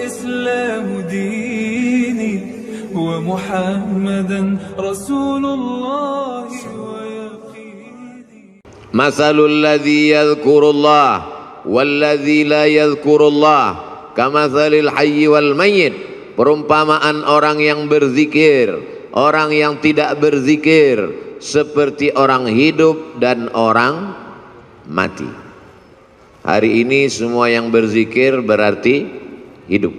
والإسلام ديني ومحمدا رسول الله ويقيني. مثل الذي يذكر الله والذي لا يذكر الله كمثل الحي والميت. Perumpamaan orang yang berzikir, orang yang tidak berzikir, seperti orang hidup dan orang mati. Hari ini semua yang berzikir berarti hidup.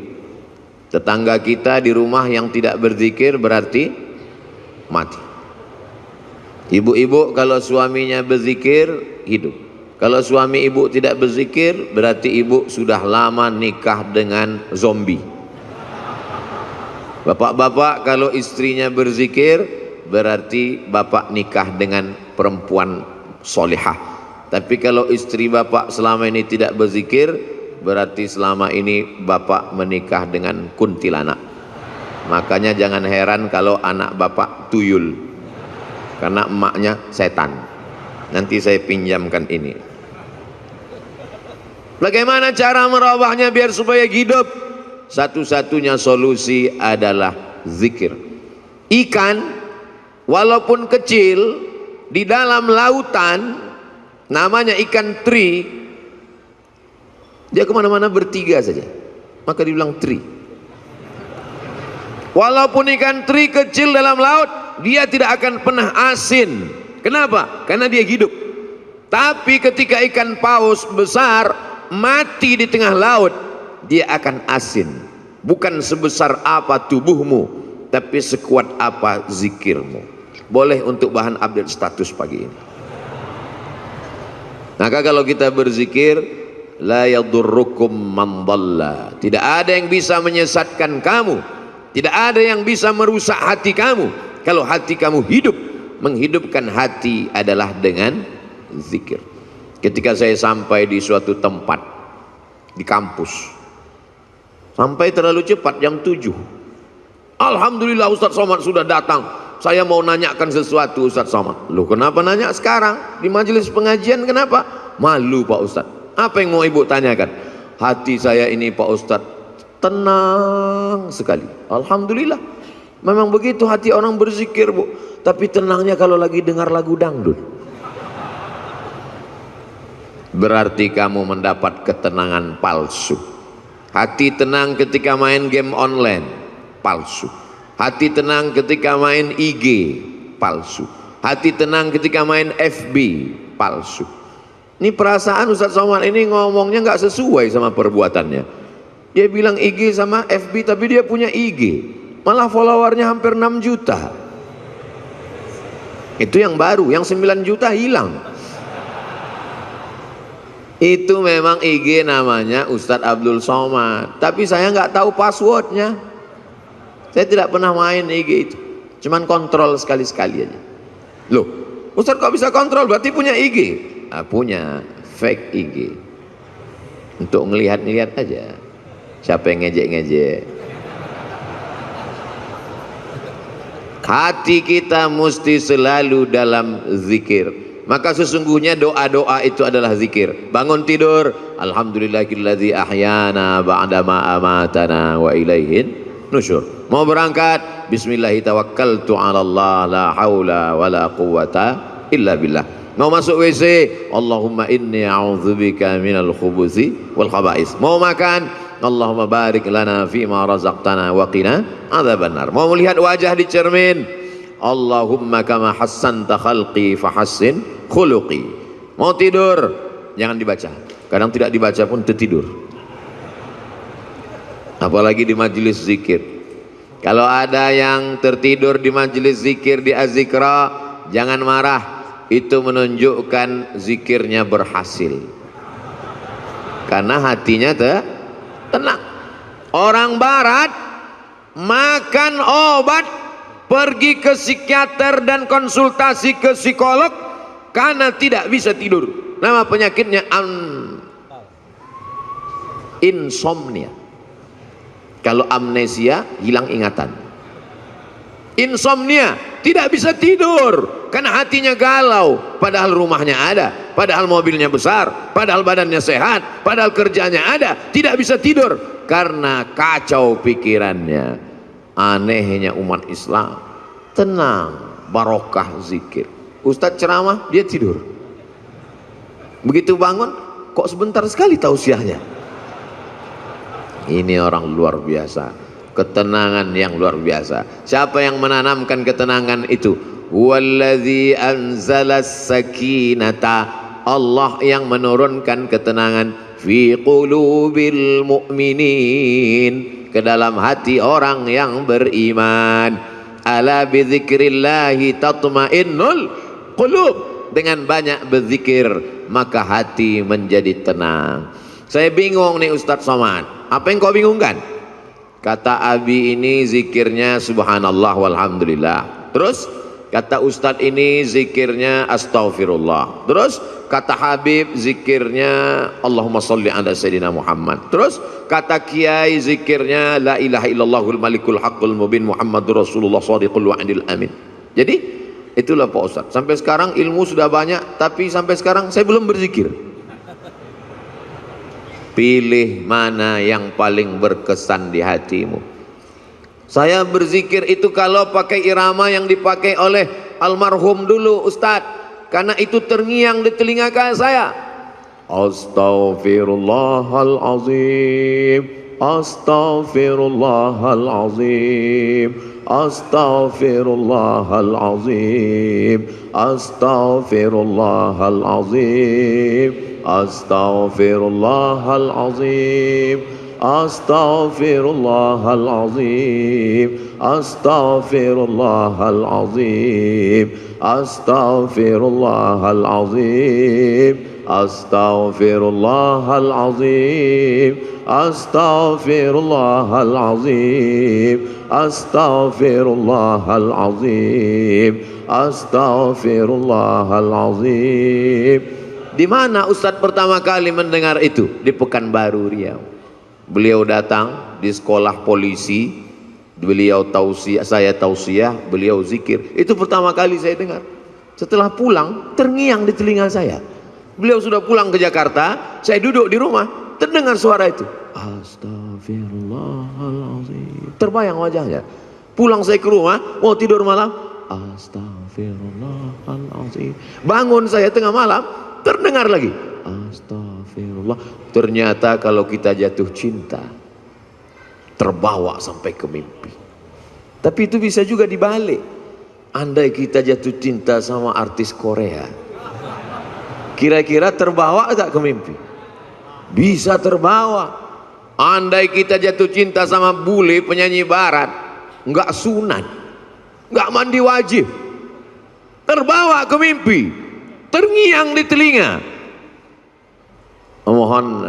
Tetangga kita di rumah yang tidak berzikir berarti mati. Ibu-ibu kalau suaminya berzikir hidup. Kalau suami ibu tidak berzikir berarti ibu sudah lama nikah dengan zombie. Bapak-bapak kalau istrinya berzikir berarti bapak nikah dengan perempuan solihah. Tapi kalau istri bapak selama ini tidak berzikir berarti selama ini bapak menikah dengan kuntilanak. Makanya jangan heran kalau anak bapak tuyul, karena emaknya setan. Nanti saya pinjamkan ini. Bagaimana cara merubahnya biar supaya hidup? Satu-satunya solusi adalah zikir. Ikan walaupun kecil di dalam lautan, namanya ikan teri, dia kemana-mana bertiga saja, maka dibilang teri. Walaupun ikan teri kecil dalam laut, dia tidak akan pernah asin. Kenapa? Karena dia hidup. Tapi ketika ikan paus besar mati di tengah laut, dia akan asin. Bukan sebesar apa tubuhmu, tapi sekuat apa zikirmu. Boleh untuk bahan update status pagi ini. Maka kalau kita berzikir, la yadurrukum man dhalla. Tidak ada yang bisa menyesatkan kamu, tidak ada yang bisa merusak hati kamu. Kalau hati kamu hidup, menghidupkan hati adalah dengan zikir. Ketika saya sampai di suatu tempat di kampus, sampai terlalu cepat jam 7. Alhamdulillah Ustadz Somad sudah datang. Saya mau nanyakan sesuatu Ustadz Somad. Loh kenapa nanya sekarang? Di majelis pengajian kenapa? Malu Pak Ustadz. Apa yang mau ibu tanyakan? Hati saya ini Pak Ustadz tenang sekali. Alhamdulillah. Memang begitu hati orang berzikir bu. Tapi tenangnya kalau lagi dengar lagu dangdut. Berarti kamu mendapat ketenangan palsu. Hati tenang ketika main game online, palsu. Hati tenang ketika main IG, palsu. Hati tenang ketika main FB, palsu. Ini perasaan Ustadz Somad ini ngomongnya nggak sesuai sama perbuatannya. Dia bilang IG sama FB, tapi dia punya IG, malah followernya hampir 6 juta. Itu yang baru, yang 9 juta hilang. Itu memang IG namanya Ustadz Abdul Somad, tapi saya nggak tahu passwordnya. Saya tidak pernah main IG itu, cuman kontrol sekali-sekali aja. Loh, Ustadz kok bisa kontrol? Berarti punya IG? Ah, punya fake IG untuk ngelihat-ngelihat aja. Siapa yang ngejek-ngejek? Hati kita mesti selalu dalam zikir. Maka sesungguhnya doa-doa itu adalah zikir. Bangun tidur, alhamdulillahilladzi ahyana ba'dama amatana wa ilaihin nusyur. Mau berangkat, bismillahi tawakkaltu 'ala Allah la haula wala quwwata illa billah. Mau masuk WC, Allahumma inni a'udzubika minal khubuthi wal khaba'is. Mau makan, Allahumma barik lana fima razaqtana wa qina adzabannar. Mau melihat wajah di cermin, Allahumma kama hassanta khalqi fahassin khuluqi. Mau tidur, jangan dibaca. Kadang tidak dibaca pun tertidur. Apalagi di majelis zikir. Kalau ada yang tertidur di majelis zikir di Az-Zikra, jangan marah. Itu menunjukkan zikirnya berhasil. Karena hatinya tenang. Orang barat makan obat, pergi ke psikiater dan konsultasi ke psikolog karena tidak bisa tidur. Nama penyakitnya insomnia. Kalau amnesia, hilang ingatan. Insomnia, tidak bisa tidur karena hatinya galau, padahal rumahnya ada, padahal mobilnya besar, padahal badannya sehat, padahal kerjanya ada, tidak bisa tidur. karena kacau pikirannya. Anehnya umat Islam, tenang, barokah zikir. Ustadz ceramah, dia tidur. Begitu bangun, kok sebentar sekali tausiahnya. Ini orang luar biasa, ketenangan yang luar biasa. Siapa yang menanamkan ketenangan itu? Wallazi anzalas sakinata, Allah yang menurunkan ketenangan fi qulubil mu'minin, ke dalam hati orang yang beriman. Ala bidzikrillahi tatmainnul qulub, dengan banyak berzikir maka hati menjadi tenang. Saya bingung nih Ustadz Somad, apa yang kau bingungkan? Kata Abi ini zikirnya subhanallah walhamdulillah, terus kata Ustadz ini zikirnya astaghfirullah, terus kata Habib zikirnya Allahumma salli ala Sayyidina Muhammad, terus kata Kiai zikirnya la ilaha illallahul malikul haqqul mubin Muhammadur Rasulullah shadiqul wa'dil amin. Jadi itulah Pak Ustadz, sampai sekarang ilmu sudah banyak tapi sampai sekarang saya belum berzikir. Pilih mana yang paling berkesan di hatimu. Saya berzikir itu kalau pakai irama yang dipakai oleh almarhum dulu Ustadz, karena itu terngiang di telinga saya. Astaghfirullahalazim, astaghfirullahalazim, astaghfirullahalazim, astaghfirullahalazim, astaghfirullahalazim, astaghfirullahalazim, astaghfirullahalazim, astaghfirullahalazim, astaghfirullahalazim, astaghfirullahalazim, astaghfirullahalazim, astaghfirullahalazim. Di mana Ustadz pertama kali mendengar itu? Di Pekanbaru Riau. Beliau datang di sekolah polisi, beliau tausiah, saya tausiah, beliau zikir. Itu pertama kali saya dengar. Setelah pulang, terngiang di telinga saya. Beliau sudah pulang ke Jakarta, saya duduk di rumah, terdengar suara itu. Astagfirullahaladzim. Terbayang wajahnya. Pulang saya ke rumah, mau tidur malam. Astagfirullahaladzim. Bangun saya tengah malam, terdengar lagi. Astagfirullah. Ternyata kalau kita jatuh cinta, terbawa sampai ke mimpi. Tapi itu bisa juga dibalik. Andai kita jatuh cinta sama artis Korea, kira-kira terbawa tak ke mimpi? Bisa terbawa. Andai kita jatuh cinta sama bule penyanyi barat, nggak sunat, nggak mandi wajib, terbawa ke mimpi, terngiang di telinga. Mohon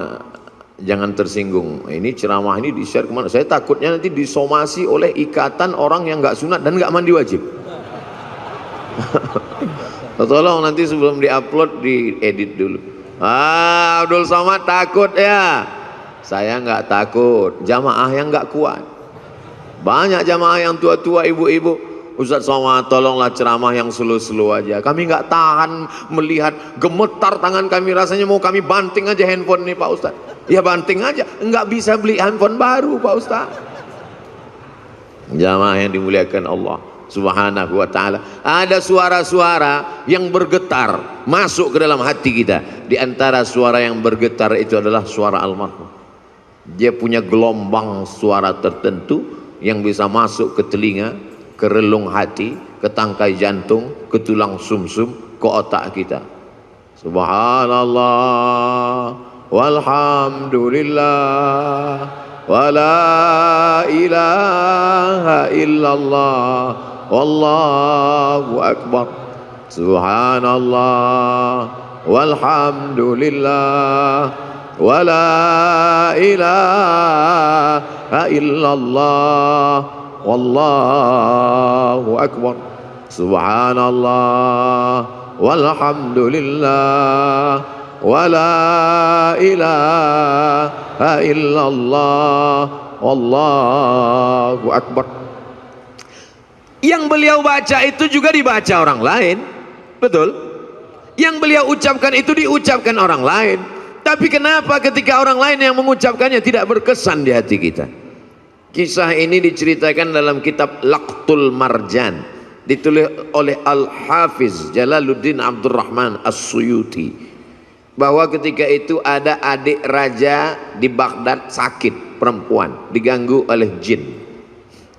jangan tersinggung. Ini ceramah ini di-share kemana? Saya takutnya nanti disomasi oleh ikatan orang yang nggak sunat dan nggak mandi wajib. Tolong nanti sebelum diupload diedit dulu. Abdul Somad takut ya? Saya nggak takut. Jamaah yang nggak kuat. Banyak jamaah yang tua-tua, ibu-ibu. Ustadz Somad tolonglah ceramah yang slow-slow aja. Kami nggak tahan melihat, gemetar tangan kami, rasanya mau kami banting aja handphone nih Pak Ustadz. Ya banting aja, nggak bisa beli handphone baru Pak Ustadz. Jamaah yang dimuliakan Allah Subhanahu wa ta'ala. Ada suara-suara yang bergetar masuk ke dalam hati kita. Di antara suara yang bergetar itu adalah suara almarhum. Dia punya gelombang suara tertentu yang bisa masuk ke telinga, ke relung hati, ke tangkai jantung, ke tulang sumsum, ke otak kita. Subhanallah walhamdulillah wala ilaha illallah wallahu akbar. Subhanallah walhamdulillah wala ilaha illallah wallahu akbar. Subhanallah walhamdulillah wala ilaha illallah wallahu akbar. Yang beliau baca itu juga dibaca orang lain, betul? Yang beliau ucapkan itu diucapkan orang lain. Tapi kenapa ketika orang lain yang mengucapkannya tidak berkesan di hati kita? Kisah ini diceritakan dalam kitab Laqtul Marjan, ditulis oleh Al-Hafiz Jalaluddin Abdurrahman As-Suyuti, bahwa ketika itu ada adik raja di Baghdad sakit, perempuan, diganggu oleh jin.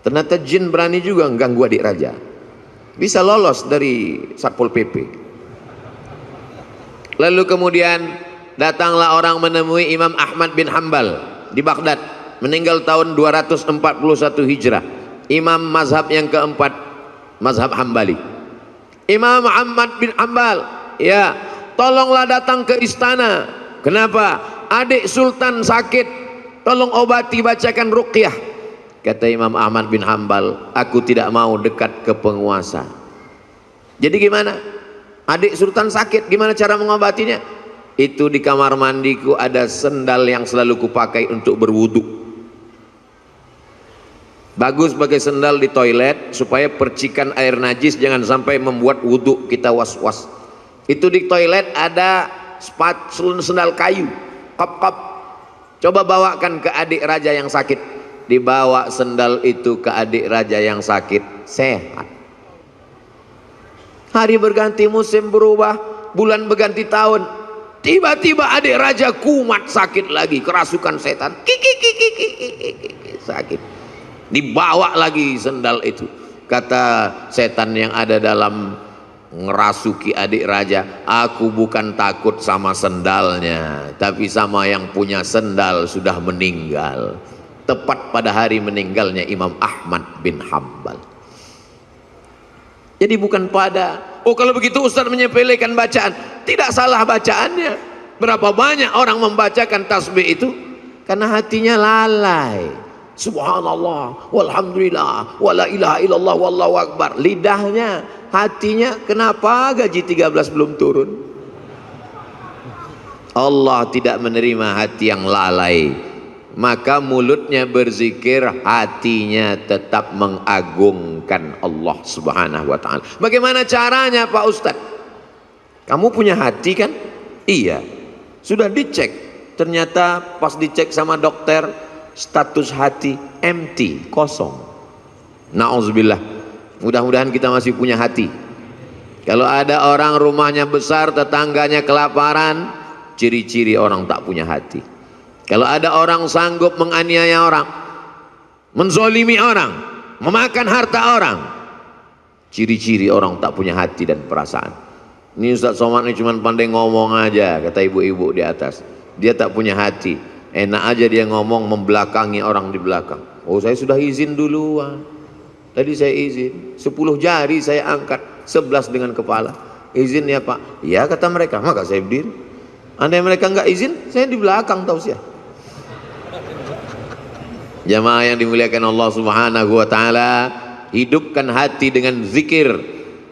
Ternyata jin berani juga mengganggu adik raja, bisa lolos dari Satpol PP. Lalu kemudian datanglah orang menemui Imam Ahmad bin Hanbal di Baghdad, meninggal tahun 241 Hijrah, imam mazhab yang keempat, mazhab Hambali. Imam Ahmad bin Hanbal, ya, tolonglah datang ke istana. Kenapa? Adik sultan sakit, tolong obati, bacakan ruqyah. Kata Imam Ahmad bin Hanbal, aku tidak mau dekat ke penguasa. Jadi gimana? Adik sultan sakit, gimana cara mengobatinya? Itu di kamar mandiku ada sendal yang selalu kupakai untuk berwudu. Bagus pakai sendal di toilet supaya percikan air najis jangan sampai membuat wudhu kita was-was. Itu di toilet ada sendal kayu, kop-kop. Coba bawakan ke adik raja yang sakit. Dibawa sendal itu ke adik raja yang sakit, sehat. Hari berganti, musim berubah, bulan berganti tahun, tiba-tiba adik raja kumat sakit lagi, kerasukan setan, sakit. Dibawa lagi sendal itu. Kata setan yang ada dalam ngerasuki adik raja, aku bukan takut sama sendalnya, tapi sama yang punya sendal sudah meninggal. Tepat pada hari meninggalnya Imam Ahmad bin Hanbal. Jadi bukan pada, oh kalau begitu Ustaz menyepelekan bacaan. Tidak salah bacaannya. Berapa banyak orang membacakan tasbih itu karena hatinya lalai. Subhanallah, walhamdulillah, wala ilaha illallah, wallahu akbar. Lidahnya, hatinya, kenapa gaji 13 belum turun? Allah tidak menerima hati yang lalai. Maka mulutnya berzikir, hatinya tetap mengagungkan Allah subhanahu wa ta'ala. Bagaimana caranya Pak Ustadz? Kamu punya hati kan? Iya. Sudah dicek. Ternyata pas dicek sama dokter, status hati empty, kosong. Na'udzubillah. Mudah-mudahan kita masih punya hati. Kalau ada orang rumahnya besar, tetangganya kelaparan, ciri-ciri orang tak punya hati. Kalau ada orang sanggup menganiaya orang, menzolimi orang, memakan harta orang, ciri-ciri orang tak punya hati dan perasaan. Ini Ustaz Somad ini cuma pandai ngomong aja, kata ibu-ibu di atas. Dia tak punya hati. Enak aja dia ngomong membelakangi orang di belakang. Oh, saya sudah izin duluan. Tadi saya izin, 10 jari saya angkat, 11 dengan kepala. Izin ya Pak. Ya kata mereka, maka saya berdiri. Andai mereka nggak izin, saya di belakang tausiah. Jamaah yang dimuliakan Allah subhanahu wa ta'ala, hidupkan hati dengan zikir.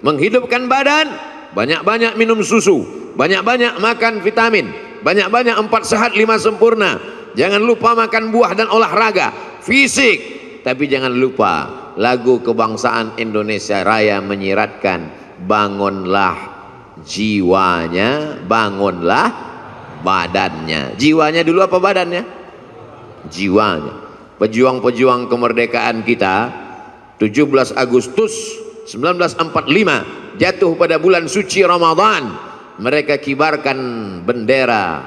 Menghidupkan badan, banyak-banyak minum susu, banyak-banyak makan vitamin, banyak-banyak 4 sehat 5 sempurna. Jangan lupa makan buah dan olahraga fisik. Tapi jangan lupa lagu kebangsaan Indonesia Raya menyiratkan, bangunlah jiwanya, bangunlah badannya. Jiwanya dulu apa badannya? Jiwanya. Pejuang-pejuang kemerdekaan kita 17 Agustus 1945 jatuh pada bulan suci Ramadan. Mereka kibarkan bendera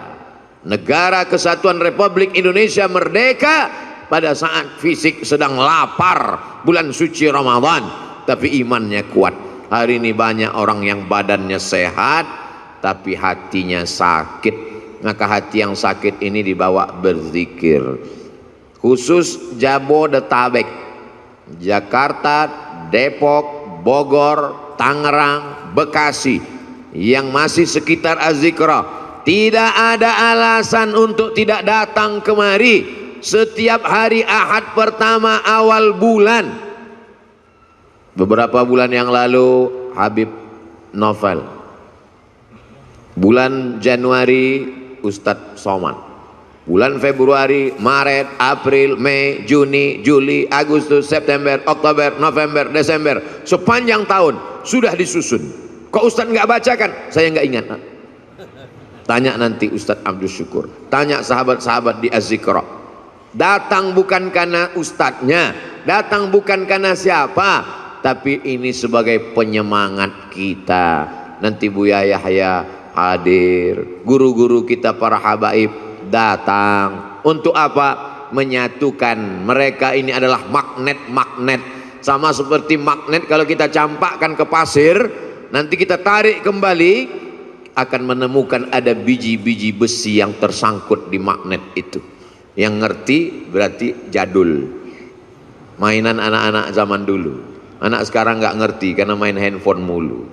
Negara Kesatuan Republik Indonesia merdeka pada saat fisik sedang lapar bulan suci Ramadan, tapi imannya kuat. Hari ini banyak orang yang badannya sehat tapi hatinya sakit. Maka hati yang sakit ini dibawa berzikir. Khusus Jabodetabek, Jakarta, Depok, Bogor, Tangerang, Bekasi, yang masih sekitar Az-Zikra, tidak ada alasan untuk tidak datang kemari setiap hari Ahad pertama awal bulan. Beberapa bulan yang lalu Habib Novel, bulan Januari Ustadz Somad, bulan Februari, Maret, April, Mei, Juni, Juli, Agustus, September, Oktober, November, Desember, sepanjang tahun sudah disusun. Kok Ustadz nggak bacakan? Saya nggak ingat. Tanya nanti Ustadz Abdul Syukur, tanya sahabat-sahabat di Az-Zikra. Datang bukan karena ustadznya, datang bukan karena siapa, tapi ini sebagai penyemangat kita. Nanti Buya Yahya hadir, guru-guru kita para habaib datang. Untuk apa? Menyatukan. Mereka ini adalah magnet-magnet, sama seperti magnet kalau kita campakkan ke pasir, nanti kita tarik kembali, akan menemukan ada biji-biji besi yang tersangkut di magnet itu. Yang ngerti berarti jadul, mainan anak-anak zaman dulu. Anak sekarang nggak ngerti karena main handphone mulu.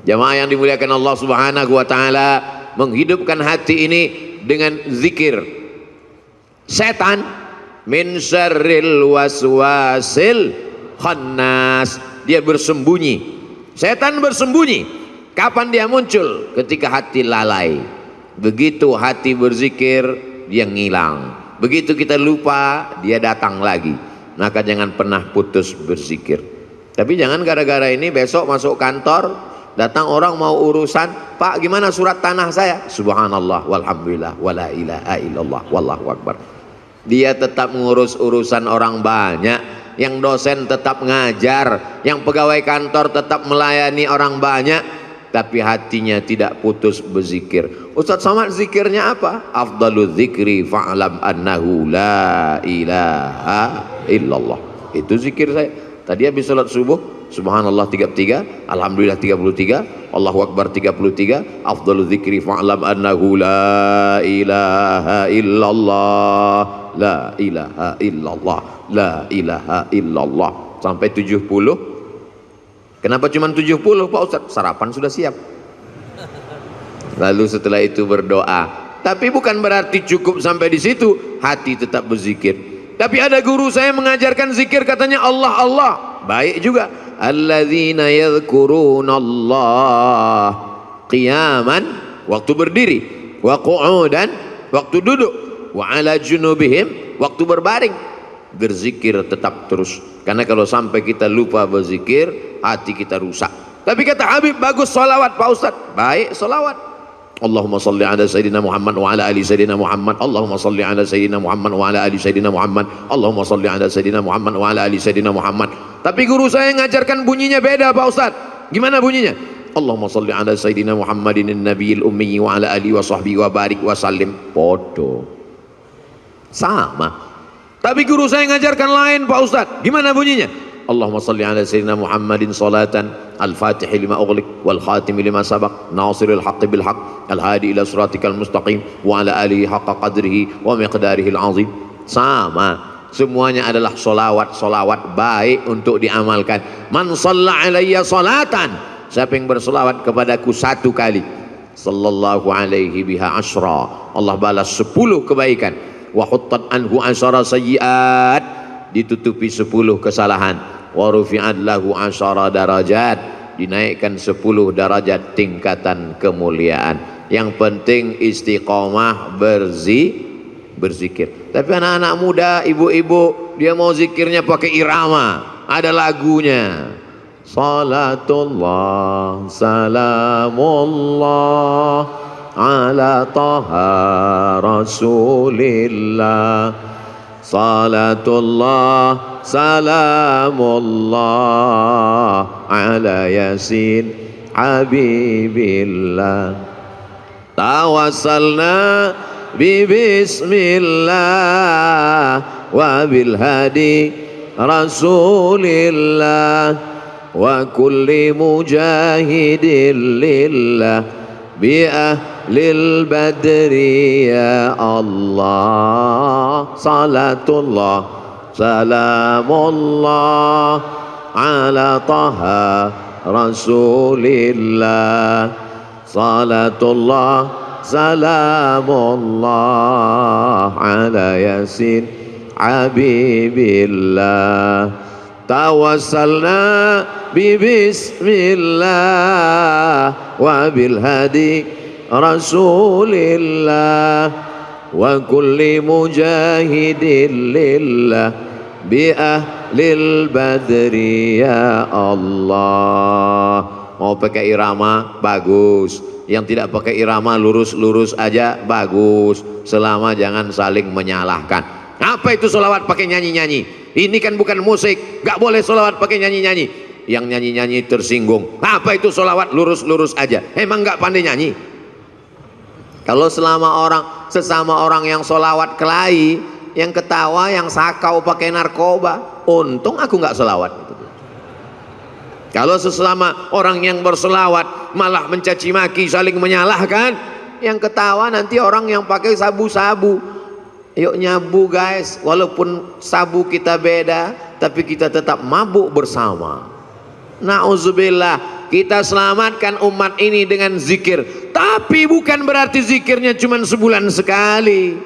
Jamaah yang dimuliakan Allah Subhanahu wa taala, menghidupkan hati ini dengan zikir. Setan min syarril waswasil khannas, dia bersembunyi. Setan bersembunyi. Kapan dia muncul? Ketika hati lalai. Begitu hati berzikir, dia ngilang. Begitu kita lupa, dia datang lagi. Maka jangan pernah putus berzikir. Tapi jangan gara-gara ini besok masuk kantor, datang orang mau urusan, Pak gimana surat tanah saya? Subhanallah walhamdulillah wala ilaha illallah wallahu akbar. Dia tetap mengurus urusan orang banyak, yang dosen tetap ngajar, yang pegawai kantor tetap melayani orang banyak, tapi hatinya tidak putus berzikir. Ustaz Somad zikirnya apa? Afdalul zikri fa'lam annahu la ilaha illallah. Itu zikir saya. Tadi habis salat subuh, subhanallah 33, alhamdulillah 33, Allahu akbar 33, afdalul zikri fa'lam annahu la ilaha illallah, la ilaha illallah, la ilaha illallah, sampai 70. Kenapa cuma 70 Pak Ustaz? Sarapan sudah siap. Lalu setelah itu berdoa. Tapi bukan berarti cukup sampai di situ, hati tetap berzikir. Tapi ada guru saya mengajarkan zikir, katanya Allah Allah, baik juga. Alladzina yadhkurunallah qiyaman, waktu berdiri, wa qu'udan, waktu duduk, wa ala junubihim, waktu berbaring. Berzikir tetap terus, karena kalau sampai kita lupa berzikir, hati kita rusak. Tapi kata Habib, bagus solawat Pak Ustaz. Baik solawat. Allahumma salli ala Sayyidina Muhammad wa ala ali Sayyidina Muhammad. Allahumma salli ala Sayyidina Muhammad wa ala ali Sayyidina Muhammad. Allahumma salli ala Sayyidina Muhammad wa ala ali Sayyidina Muhammad. Tapi guru saya ngajarkan bunyinya beda Pak Ustaz. Gimana bunyinya? Allahumma salli ala Sayyidina Muhammadin nabiyil ummi wa ala ali wa sahbihi wa barik wa sallim. Podo. Sama. Tapi guru saya ngajarkan lain Pak Ustaz. Gimana bunyinya? Allahumma salli ala Sayyidina Muhammadin salatan al-fatihi lima ughliq wal khatimi lima sabaq nasiril haqqi bil haqq al-hadi ila siratikal mustaqim wa ala alihi haqqa qadrihi wa miqdarihi al-azim. Sama, semuanya adalah solawat baik untuk diamalkan. Man shalla alayya salatan, siapa yang bersolawat kepadaku satu kali, sallallahu alaihi biha asyra, Allah balas 10 kebaikan. Wa huttat anhu asyara sayyiat, ditutupi 10 kesalahan. Wa rufi'at lahu asyara darajat, dinaikkan 10 derajat tingkatan kemuliaan. Yang penting istiqomah berzikir. Tapi anak-anak muda, ibu-ibu, dia mau zikirnya pakai irama, ada lagunya. Salatullah salamullah ala taha rasulillah, salatullah salamullah ala yasin habibillah, tawassalna bi bismillah wa bil hadi rasulillah wa kulli mujahidin lillah bi ahlil badri ya Allah. Salatullah salamullah ala taha rasulillah, salatullah salamullah ala yasin habibillah, tawassalna bi bismillah wa bil hadi rasulillah wa kulli mujahidin lillah bi ahlil badri ya Allah. mau pakai irama bagus, yang tidak pakai irama lurus-lurus aja bagus, selama jangan saling menyalahkan. Apa itu sholawat pakai nyanyi-nyanyi? Ini kan bukan musik, gak boleh sholawat pakai nyanyi-nyanyi. Yang nyanyi-nyanyi tersinggung. Apa itu sholawat lurus-lurus aja? Emang gak pandai nyanyi? Kalau sesama orang yang sholawat kelahi, yang ketawa, yang sakau pakai narkoba, untung aku nggak sholawat. Kalau sesama orang yang bersolawat malah mencaci maki, saling menyalahkan, yang ketawa nanti orang yang pakai sabu-sabu. Yuk nyabu guys, walaupun sabu kita beda, tapi kita tetap mabuk bersama. Na'udzubillah. Kita selamatkan umat ini dengan zikir, tapi bukan berarti zikirnya cuma sebulan sekali.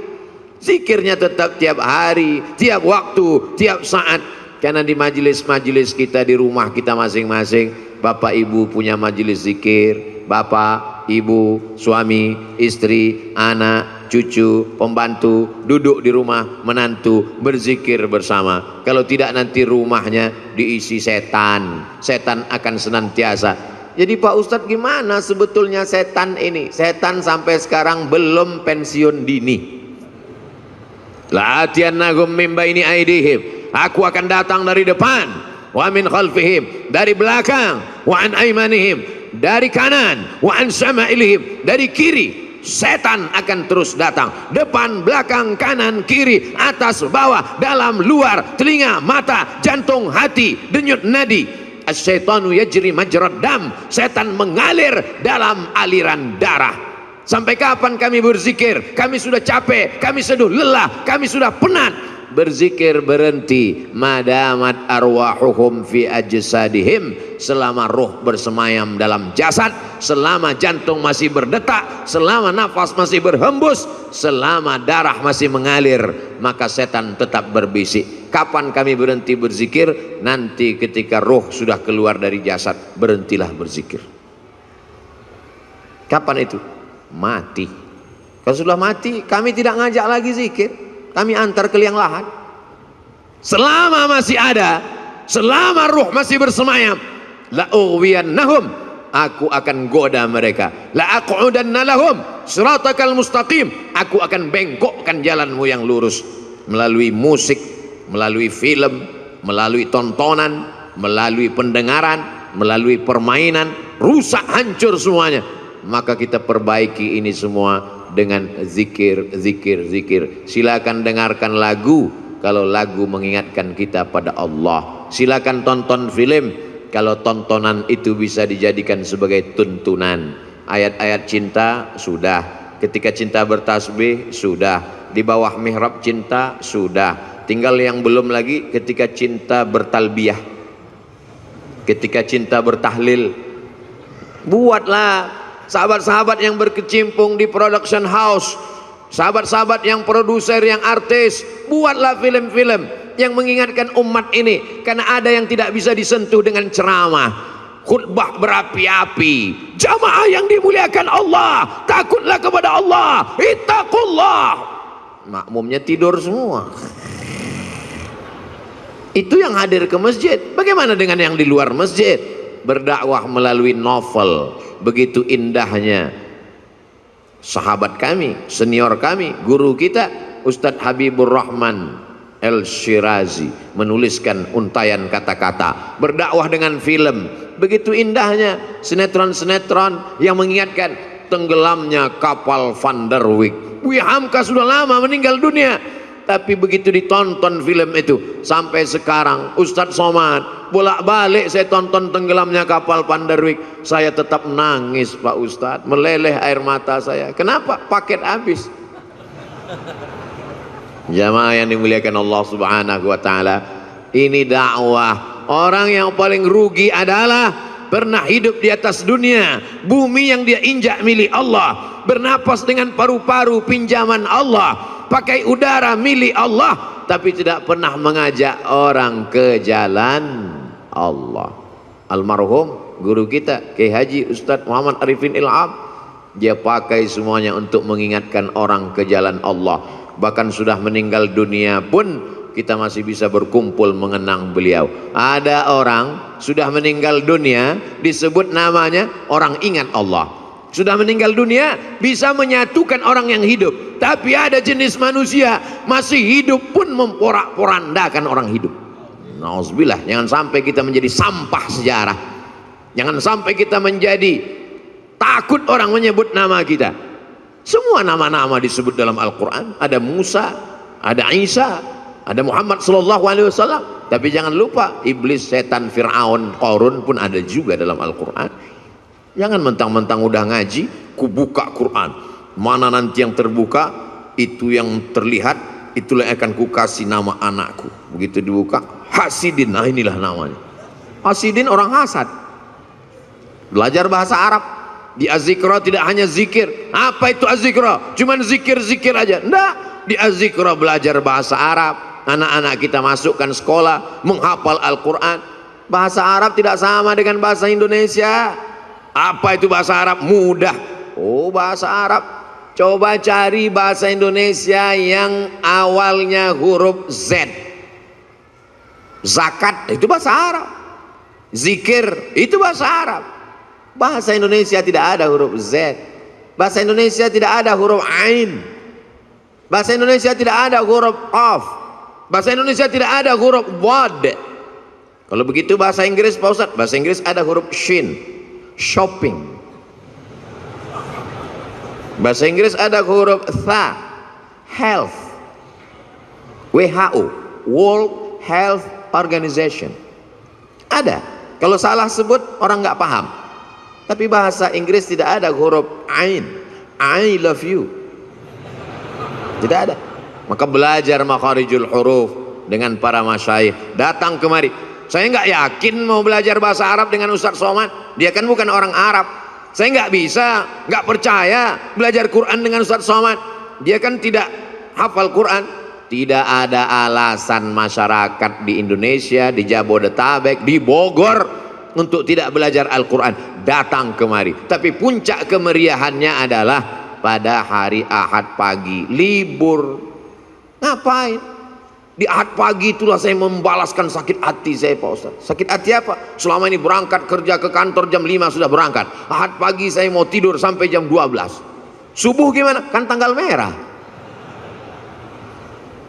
Zikirnya tetap tiap hari, tiap waktu, tiap saat. Karena di majelis-majelis kita, di rumah kita masing-masing, bapak ibu punya majelis zikir. Bapak, ibu, suami, istri, anak, cucu, pembantu duduk di rumah, menantu berzikir bersama. Kalau tidak nanti rumahnya diisi setan. Setan akan senantiasa. Jadi Pak Ustadz, gimana sebetulnya setan ini? Setan sampai sekarang belum pensiun dini. La'atiyannahum min baini aidihim, aku akan datang dari depan, wa min khalfihim, dari belakang, wa an aimanihim, dari kanan, wa an syama'ilihim, dari kiri. Setan akan terus datang, depan, belakang, kanan, kiri, atas, bawah, dalam, luar, telinga, mata, jantung, hati, denyut nadi. Asyaitanu yajri majrad dam, setan mengalir dalam aliran darah. Sampai kapan kami berzikir? Kami sudah capek, kami sudah lelah, kami sudah penat. Berzikir berhenti, madamat arwahuhum fi ajsadihim, selama roh bersemayam dalam jasad, selama jantung masih berdetak, selama nafas masih berhembus, selama darah masih mengalir, maka setan tetap berbisik. Kapan kami berhenti berzikir? Nanti ketika roh sudah keluar dari jasad, berhentilah berzikir. Kapan itu? Mati. Kalau sudah mati, kami tidak ngajak lagi zikir, kami antar ke liang lahat. Selama masih ada, selama ruh masih bersemayam, la ughwiyannahum, aku akan goda mereka. La aqudanna lahum siratakal mustaqim, aku akan bengkokkan jalanmu yang lurus. Melalui musik, melalui film, melalui tontonan, melalui pendengaran, melalui permainan, rusak hancur semuanya. Maka kita perbaiki ini semua dengan zikir, zikir, zikir. Silakan dengarkan lagu kalau lagu mengingatkan kita pada Allah. Silakan tonton film kalau tontonan itu bisa dijadikan sebagai tuntunan. Ayat-ayat cinta sudah, ketika cinta bertasbih sudah, di bawah mihrab cinta sudah. Tinggal yang belum lagi ketika cinta bertalbiyah, ketika cinta bertahlil. Buatlah sahabat-sahabat yang berkecimpung di production house, sahabat-sahabat yang produser, yang artis, buatlah film-film yang mengingatkan umat ini. Karena ada yang tidak bisa disentuh dengan ceramah, khutbah berapi-api. Jamaah yang dimuliakan Allah, takutlah kepada Allah, ittaqullah. Makmumnya tidur semua. Itu yang hadir ke masjid. Bagaimana dengan yang di luar masjid? Berdakwah melalui novel. Begitu indahnya sahabat kami, senior kami, guru kita Ustadz Habibur Rahman El-Shirazi menuliskan untayan kata-kata. Berdakwah dengan film, begitu indahnya sinetron-sinetron yang mengingatkan tenggelamnya kapal Van der Wijk. Buya Hamka sudah lama meninggal dunia, tapi begitu ditonton film itu sampai sekarang, Ustadz Somad bolak-balik saya tonton tenggelamnya kapal Van der Wijk, saya tetap nangis Pak Ustadz, meleleh air mata saya. Kenapa? Paket habis. Jamaah yang dimuliakan Allah Subhanahu wa taala, ini dakwah. Orang yang paling rugi adalah pernah hidup di atas dunia, bumi yang dia injak milik Allah, bernapas dengan paru-paru pinjaman Allah, pakai udara milik Allah, tapi tidak pernah mengajak orang ke jalan Allah. Almarhum guru kita Kiai Haji Ustadz Muhammad Arifin Ilham, dia pakai semuanya untuk mengingatkan orang ke jalan Allah. Bahkan sudah meninggal dunia pun kita masih bisa berkumpul mengenang beliau. Ada orang sudah meninggal dunia, disebut namanya orang ingat Allah. Sudah meninggal dunia bisa menyatukan orang yang hidup. Tapi ada jenis manusia masih hidup pun memporak-porandakan orang hidup. Nauzubillah, jangan sampai kita menjadi sampah sejarah. Jangan sampai kita menjadi takut orang menyebut nama kita. Semua nama-nama disebut dalam Al-Quran. Ada Musa, ada Isa, ada Muhammad sallallahu alaihi wasallam. Tapi jangan lupa iblis, setan, Fir'aun, Qarun pun ada juga dalam Al-Quran. Jangan mentang-mentang udah ngaji, ku buka Quran. Mana nanti yang terbuka, itu yang terlihat, itulah yang akan ku kasih nama anakku. Begitu dibuka, Hasidin. Nah inilah namanya. Hasidin orang hasad. Belajar bahasa Arab. Di Az-Zikra tidak hanya zikir. Apa itu Az-Zikra? Cuman zikir-zikir aja. Enggak. Di Az-Zikra belajar bahasa Arab. Anak-anak kita masukkan sekolah, menghafal Al-Quran. Bahasa Arab tidak sama dengan bahasa Indonesia. Apa itu bahasa Arab? Mudah. Oh, bahasa Arab. Coba cari bahasa Indonesia yang awalnya huruf Z. Zakat itu bahasa Arab. Zikir itu bahasa Arab. Bahasa Indonesia tidak ada huruf Z. Bahasa Indonesia tidak ada huruf Ain. Bahasa Indonesia tidak ada huruf Qaf. Bahasa Indonesia tidak ada huruf Wad. Kalau begitu bahasa Inggris Pak Ustadz, bahasa Inggris ada huruf Shin. Shopping. Bahasa Inggris ada huruf Tha. Health. WHO, World Health Organization. Ada. Kalau salah sebut orang nggak paham. Tapi bahasa Inggris tidak ada huruf Ain. I love you. Tidak ada. Maka belajar makharijul huruf dengan para masyayikh. Datang kemari. Saya nggak yakin mau belajar bahasa Arab dengan Ustaz Somad. Dia kan bukan orang Arab. Saya nggak bisa, nggak percaya belajar Quran dengan Ustaz Somad. Dia kan tidak hafal Quran. Tidak ada alasan masyarakat di Indonesia, di Jabodetabek, di Bogor untuk tidak belajar Al-Quran. Datang kemari. Tapi puncak kemeriahannya adalah pada hari Ahad pagi, libur. Ngapain? Di Ahad pagi itulah saya membalaskan sakit hati saya Pak Ustaz. Sakit hati apa? Selama ini berangkat kerja ke kantor jam 5 sudah berangkat. Ahad pagi saya mau tidur sampai jam 12. Subuh gimana? Kan tanggal merah.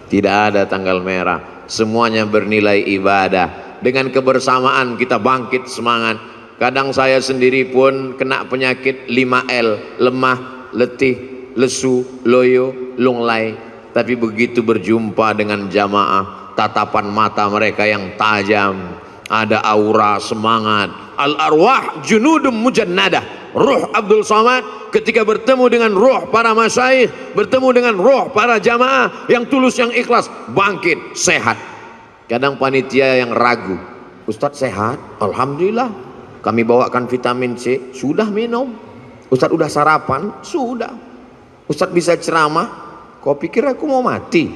Tidak ada tanggal merah. Semuanya bernilai ibadah. Dengan kebersamaan kita bangkit semangat. Kadang saya sendiri pun kena penyakit 5L. Lemah, letih, lesu, loyo, lunglai. Tapi begitu berjumpa dengan jamaah, tatapan mata mereka yang tajam, ada aura semangat. Al-arwah junudum mujannadah. Ruh Abdul Somad ketika bertemu dengan ruh para masyayikh, bertemu dengan ruh para jamaah yang tulus, yang ikhlas, bangkit, sehat. Kadang panitia yang ragu, Ustadz sehat? Alhamdulillah. Kami bawakan vitamin C, sudah minum. Ustadz udah sarapan? Sudah. Ustadz bisa ceramah? Kau pikir aku mau mati?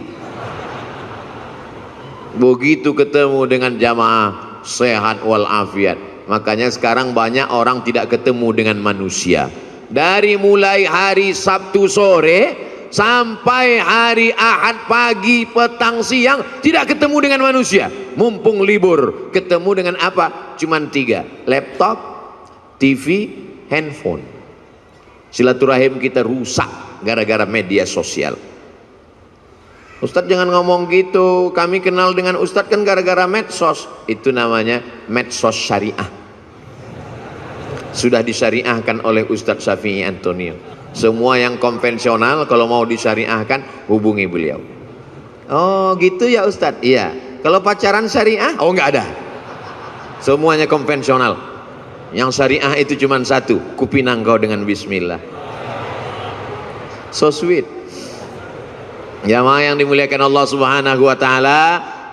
Begitu ketemu dengan jamaah, sehat walafiat. Makanya sekarang banyak orang tidak ketemu dengan manusia. Dari mulai hari Sabtu sore sampai hari Ahad pagi, petang, siang, tidak ketemu dengan manusia. Mumpung libur, ketemu dengan apa? Cuman 3, laptop, TV, handphone. Silaturahim kita rusak gara-gara media sosial. Ustadz jangan ngomong gitu, kami kenal dengan Ustadz kan gara-gara medsos. Itu namanya medsos syariah. Sudah disyariahkan oleh Ustadz Syafi'i Antonio. Semua yang konvensional kalau mau disyariahkan hubungi beliau. Oh gitu ya Ustadz? Iya. Kalau pacaran syariah? Oh nggak ada. Semuanya konvensional. Yang syariah itu cuma satu, kupinang kau dengan bismillah. So sweet. Jamaah yang dimuliakan Allah Subhanahu wa taala,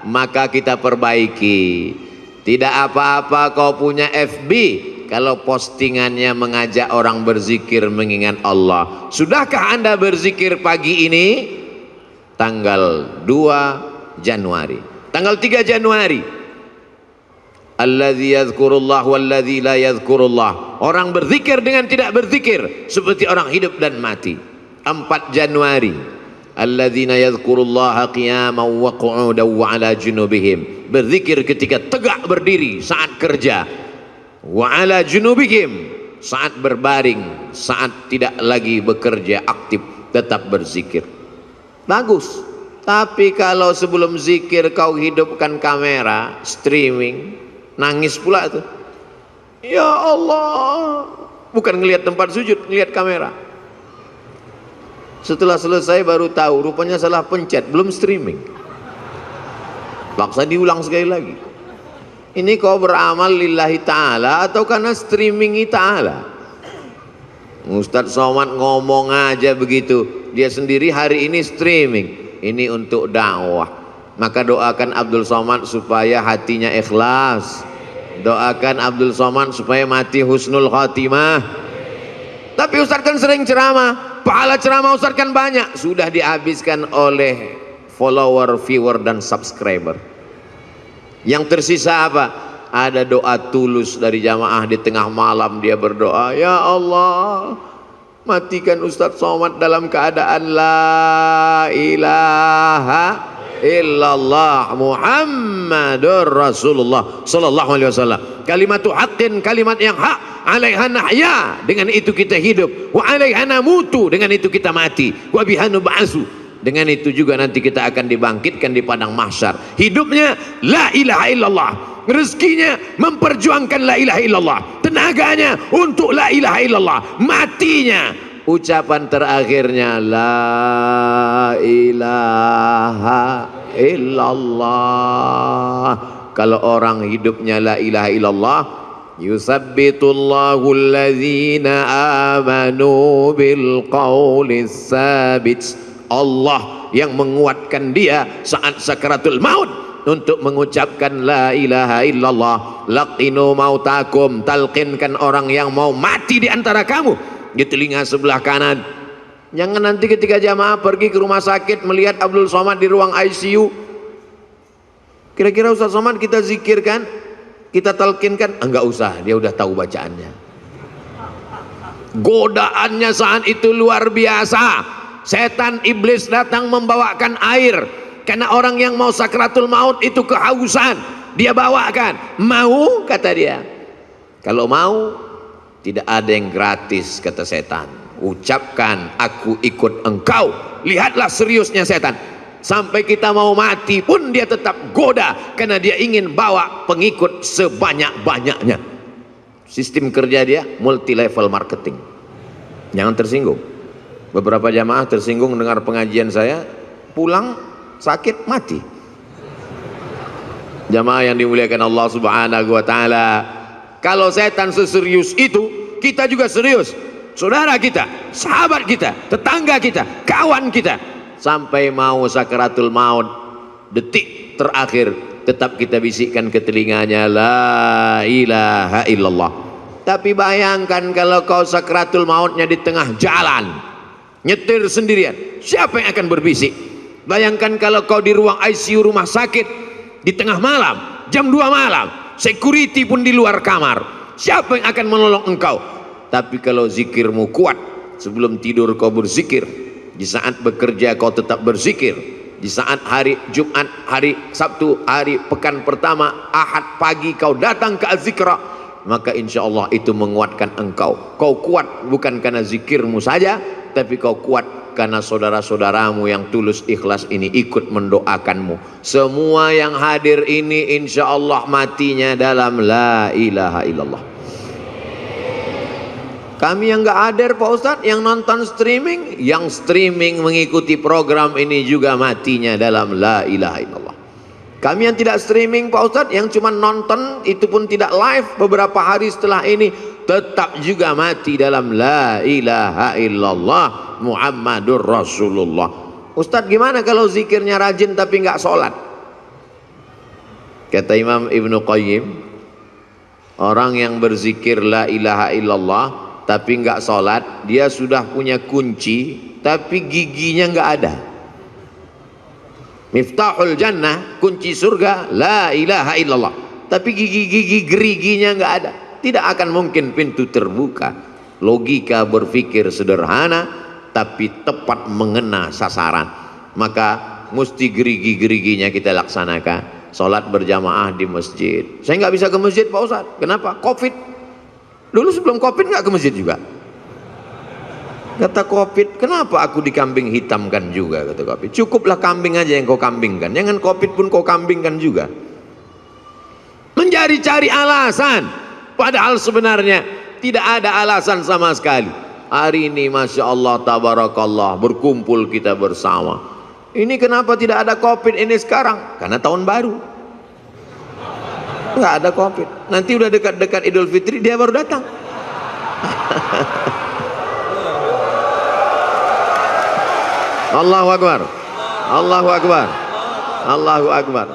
maka kita perbaiki. Tidak apa-apa kau punya FB kalau postingannya mengajak orang berzikir mengingat Allah. Sudahkah Anda berzikir pagi ini? Tanggal 2 Januari. Tanggal 3 Januari. Alladzi yadhkurullah walladzi la yadhkurullah. Orang berzikir dengan tidak berzikir seperti orang hidup dan mati. 4 Januari. alladzina yadhkurullaha qiyaman wa qu'udan wa 'ala junubihim, berzikir ketika tegak berdiri saat kerja, wa 'ala junubihim, saat berbaring, saat tidak lagi bekerja aktif tetap berzikir. Bagus. Tapi kalau sebelum zikir kau hidupkan kamera, streaming, nangis pula tuh. Ya Allah, bukan ngelihat tempat sujud, ngelihat kamera. Setelah selesai baru tahu rupanya salah pencet, belum streaming. Paksa diulang sekali lagi. Ini kau beramal lillahi ta'ala atau karena streamingi ta'ala? Ustadz Somad ngomong aja begitu, dia sendiri hari ini streaming. Ini untuk dakwah. Maka doakan Abdul Somad supaya hatinya ikhlas. Doakan Abdul Somad supaya mati husnul khatimah. Tapi Ustadz kan sering ceramah, pahala ceramah Ustadz kan banyak, sudah dihabiskan oleh follower, viewer dan subscriber. Yang tersisa apa? Ada doa tulus dari jamaah di tengah malam, dia berdoa, ya Allah, matikan Ustadz Somad dalam keadaan la ilaha illallah Muhammadur Rasulullah sallallahu alaihi wasallam. Kalimatu haqqin, kalimat yang hak, alaiha nahya, dengan itu kita hidup, wa alaiha namutu, dengan itu kita mati, wa biha nub'atsu, dengan itu juga nanti kita akan dibangkitkan di padang mahsyar. Hidupnya la ilaha illallah, rezekinya memperjuangkan la ilaha illallah, tenaganya untuk la ilaha illallah, matinya ucapan terakhirnya la ilaha illallah. Kalau orang hidupnya la ilaha illallah, yusabbitullahu alladzina amanu bil qawlis sabit, Allah yang menguatkan dia saat sakaratul maut untuk mengucapkan la ilaha illallah. Laqinu mautakum, talqinkan orang yang mau mati di antara kamu di telinga sebelah kanan. Jangan nanti ketika jamaah pergi ke rumah sakit melihat Abdul Somad di ruang ICU, kira-kira Ustaz Somad kita zikirkan, kita talqinkan, enggak usah, dia udah tahu bacaannya. Godaannya saat itu luar biasa. Setan iblis datang membawakan air, karena orang yang mau sakratul maut itu kehausan, dia bawakan. Mau, kata dia. Kalau mau, tidak ada yang gratis, kata setan. Ucapkan aku ikut engkau. Lihatlah seriusnya setan. Sampai kita mau mati pun dia tetap goda, karena dia ingin bawa pengikut sebanyak-banyaknya. Sistem kerja dia multi level marketing. Jangan tersinggung. Beberapa jamaah tersinggung dengar pengajian saya, pulang sakit mati. Jamaah yang dimuliakan Allah Subhanahu wa taala, kalau setan seserius itu, kita juga serius. Saudara kita, sahabat kita, tetangga kita, kawan kita, sampai mau sakaratul maut, detik terakhir tetap kita bisikkan ke telinganya la ilaha illallah. Tapi bayangkan kalau kau sakaratul mautnya di tengah jalan, nyetir sendirian, siapa yang akan berbisik? Bayangkan kalau kau di ruang ICU rumah sakit di tengah malam, jam 2 malam, security pun di luar kamar, siapa yang akan menolong engkau? Tapi kalau zikirmu kuat, sebelum tidur kau berzikir, di saat bekerja kau tetap berzikir, di saat hari Jumat, hari Sabtu, hari pekan pertama, Ahad pagi kau datang ke az-zikra, maka insya Allah itu menguatkan engkau. Kau kuat bukan karena zikirmu saja, tapi kau kuat karena saudara-saudaramu yang tulus ikhlas ini ikut mendoakanmu. Semua yang hadir ini insya Allah matinya dalam la ilaha illallah. Kami yang gak hadir Pak Ustadz, yang nonton streaming, yang streaming mengikuti program ini juga matinya dalam la ilaha illallah. Kami yang tidak streaming Pak Ustadz, yang cuma nonton, itu pun tidak live, beberapa hari setelah ini tetap juga mati dalam la ilaha illallah Muhammadur Rasulullah. Ustadz gimana kalau zikirnya rajin tapi nggak sholat? Kata Imam Ibnu Qayyim, orang yang berzikir la ilaha illallah tapi nggak sholat, dia sudah punya kunci tapi giginya nggak ada. Miftahul jannah, kunci surga, la ilaha illallah, tapi gigi-gigi geriginya nggak ada, tidak akan mungkin pintu terbuka. Logika berpikir sederhana tapi tepat mengena sasaran. maka mesti gerigi-geriginya kita laksanakan. Sholat berjamaah di masjid. Saya nggak bisa ke masjid Pak Ustadz. Kenapa? Covid. Dulu sebelum Covid nggak ke masjid juga. Kata Covid, kenapa aku dikambing hitamkan juga, kata Covid. Cukuplah kambing aja yang kau kambingkan, jangan Covid pun kau kambingkan juga. Mencari-cari alasan, padahal sebenarnya tidak ada alasan sama sekali. Hari ini Masya Allah tabarakallah, berkumpul kita bersama. Ini kenapa tidak ada Covid ini sekarang? Karena tahun baru nggak ada Covid. Nanti udah dekat-dekat Idul Fitri dia baru datang. Allahu Akbar, Allahu Akbar, Allahu Akbar.